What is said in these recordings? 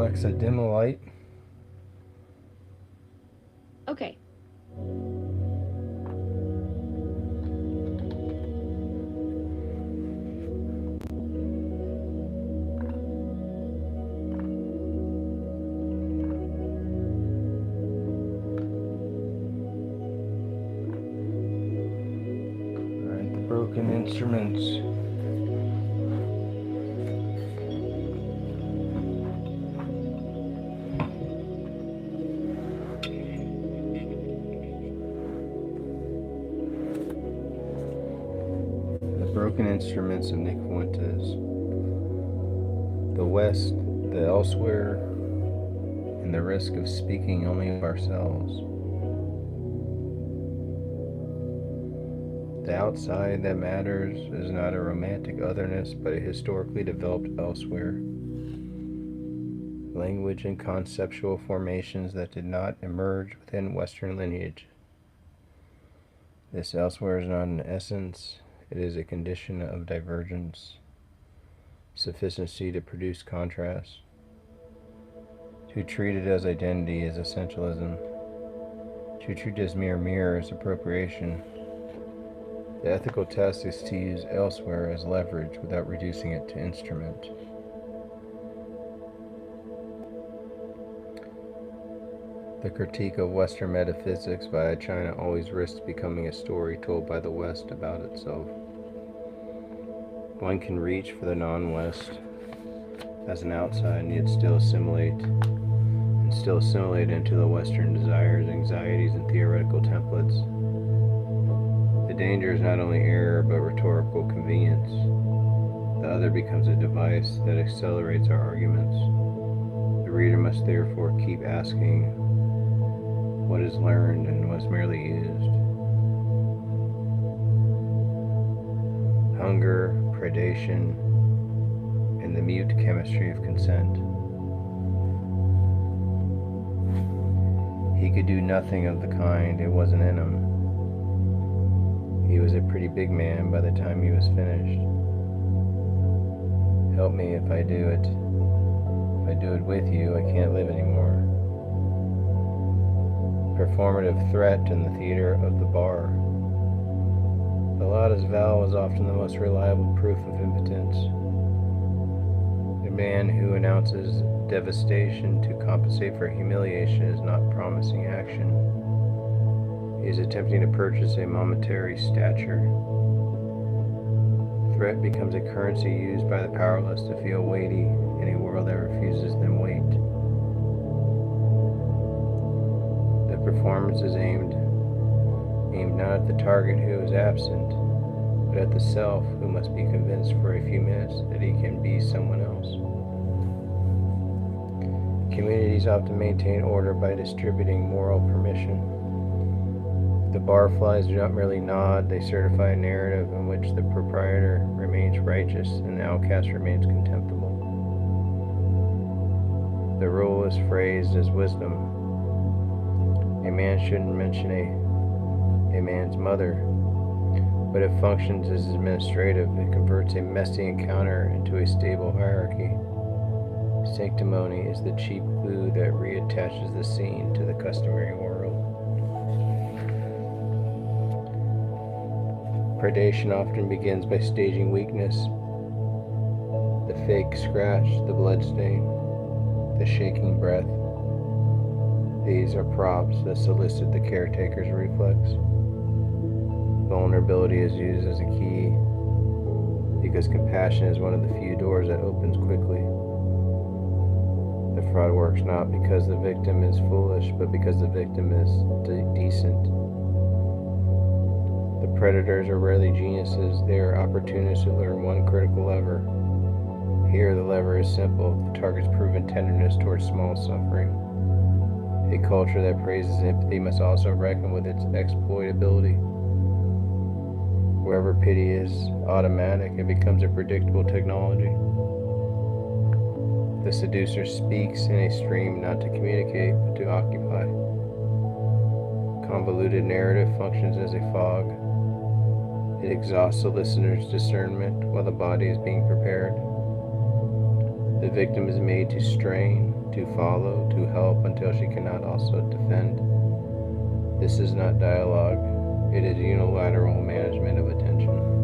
Alexa, dim the light. Okay. Alright, the broken instruments. The broken instruments of Nick Fuentes. The West, the elsewhere, and the risk of speaking only of ourselves. The outside that matters is not a romantic otherness, but a historically developed elsewhere. Language and conceptual formations that did not emerge within Western lineage. This elsewhere is not an essence, it is a condition of divergence, sufficiency to produce contrast. To treat it as identity is essentialism. To treat it as mere mirror is appropriation. The ethical test is to use elsewhere as leverage without reducing it to instrument. The critique of Western metaphysics via China always risks becoming a story told by the West about itself. One can reach for the non-West as an outside and yet still assimilate into the Western desires, anxieties, and theoretical templates. The danger is not only error but rhetorical convenience. The other becomes a device that accelerates our arguments. The reader must therefore keep asking what is learned and what is merely used. Hunger, predation, and the mute chemistry of consent. He could do nothing of the kind, it wasn't in him. He was a pretty big man by the time he was finished. Help me if I do it. If I do it with you, I can't live anymore. Performative threat in the theater of the bar. The loudest vow is often the most reliable proof of impotence. A man who announces devastation to compensate for humiliation is not promising action. He is attempting to purchase a momentary stature. Threat becomes a currency used by the powerless to feel weighty in a world that refuses them weight. The performance is aimed not at the target who is absent, but at the self who must be convinced for a few minutes that he can be someone else. Communities often maintain order by distributing moral permission. The barflies do not merely nod, they certify a narrative in which the proprietor remains righteous and the outcast remains contemptible. The rule is phrased as wisdom. A man shouldn't mention a man's mother, but it functions as administrative. It converts a messy encounter into a stable hierarchy. Sanctimony is the cheap glue that reattaches the scene to the customary world. Predation often begins by staging weakness. The fake scratch, the bloodstain, the shaking breath. These are props that solicit the caretaker's reflex. Vulnerability is used as a key because compassion is one of the few doors that opens quickly. The fraud works not because the victim is foolish, but because the victim is decent. The predators are rarely geniuses, they are opportunists who learn one critical lever. Here the lever is simple, the target's proven tenderness towards small suffering. A culture that praises empathy must also reckon with its exploitability. Wherever pity is automatic, it becomes a predictable technology. The seducer speaks in a stream not to communicate, but to occupy. Convoluted narrative functions as a fog. It exhausts the listener's discernment while the body is being prepared. The victim is made to strain, to to follow, to help until she cannot also defend. This is not dialogue, it is unilateral management of attention.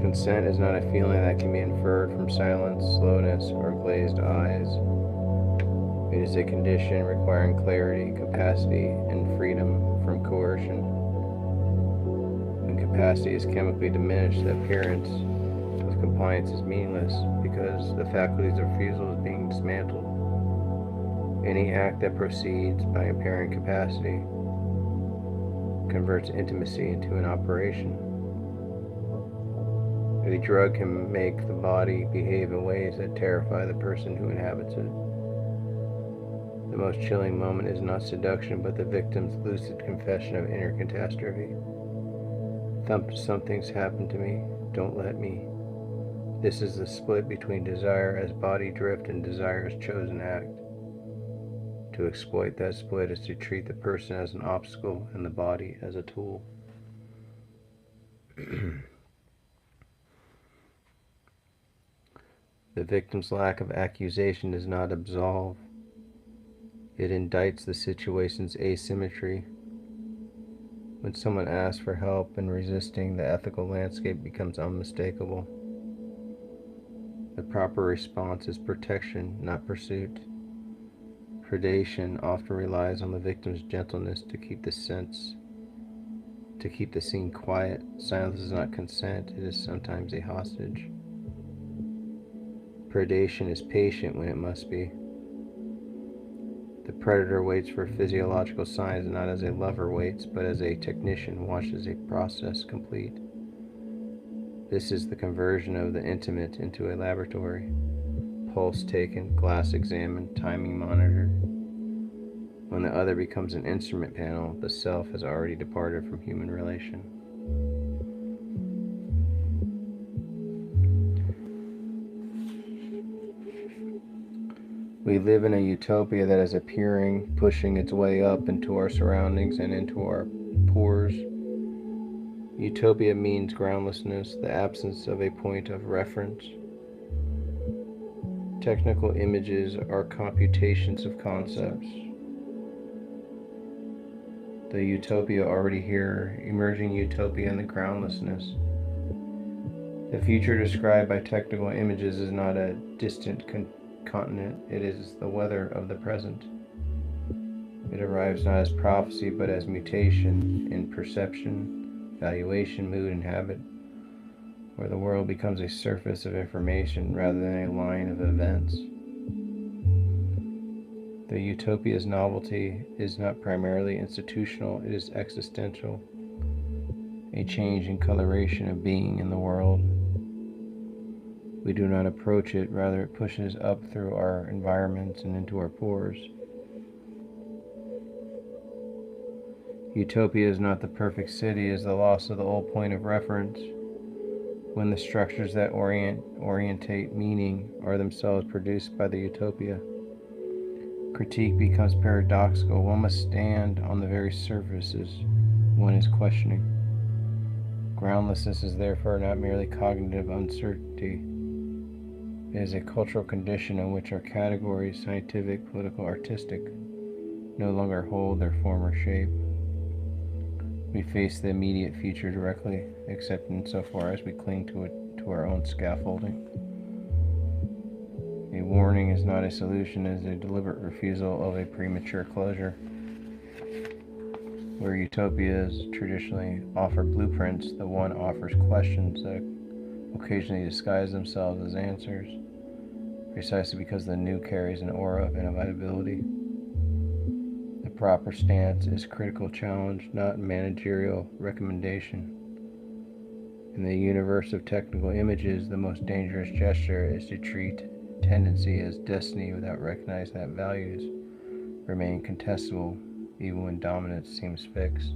Consent is not a feeling that can be inferred from silence, slowness, or glazed eyes. It is a condition requiring clarity, capacity, and freedom from coercion. When capacity is chemically diminished, the appearance of compliance is meaningless because the faculty's refusal is being dismantled. Any act that proceeds by impairing capacity converts intimacy into an operation. A drug can make the body behave in ways that terrify the person who inhabits it. The most chilling moment is not seduction, but the victim's lucid confession of inner catastrophe. Something's happened to me. Don't let me. This is the split between desire as body drift and desire as chosen act. To exploit that split is to treat the person as an obstacle and the body as a tool. The victim's lack of accusation does not absolve. It indicts the situation's asymmetry. When someone asks for help and resisting, the ethical landscape becomes unmistakable. The proper response is protection, not pursuit. Predation often relies on the victim's gentleness to keep the scene quiet. Silence is not consent, it is sometimes a hostage. Predation is patient when it must be. The predator waits for physiological signs not as a lover waits, but as a technician watches a process complete. This is the conversion of the intimate into a laboratory. Pulse taken, glass examined, timing monitored. When the other becomes an instrument panel, the self has already departed from human relation. We live in a utopia that is appearing, pushing its way up into our surroundings and into our pores. Utopia means groundlessness, the absence of a point of reference. Technical images are computations of concepts. The utopia already here, emerging utopia and the groundlessness. The future described by technical images is not a distant continent, it is the weather of the present. It arrives not as prophecy but as mutation in perception, valuation, mood, and habit, where the world becomes a surface of information rather than a line of events. The utopia's novelty is not primarily institutional, it is existential, a change in coloration of being in the world. We do not approach it, rather it pushes up through our environments and into our pores. Utopia is not the perfect city, it is the loss of the old point of reference, when the structures that orientate meaning are themselves produced by the utopia. Critique becomes paradoxical. One must stand on the very surfaces one is questioning. Groundlessness is therefore not merely cognitive uncertainty. It is a cultural condition in which our categories, scientific, political, artistic, no longer hold their former shape. We face the immediate future directly, except insofar as we cling to it, to our own scaffolding. A warning is not a solution, it is a deliberate refusal of a premature closure. Where utopias traditionally offer blueprints, the one offers questions that occasionally disguise themselves as answers, precisely because the new carries an aura of inevitability. The proper stance is critical challenge, not managerial recommendation. In the universe of technical images, the most dangerous gesture is to treat tendency as destiny without recognizing that values remain contestable even when dominance seems fixed.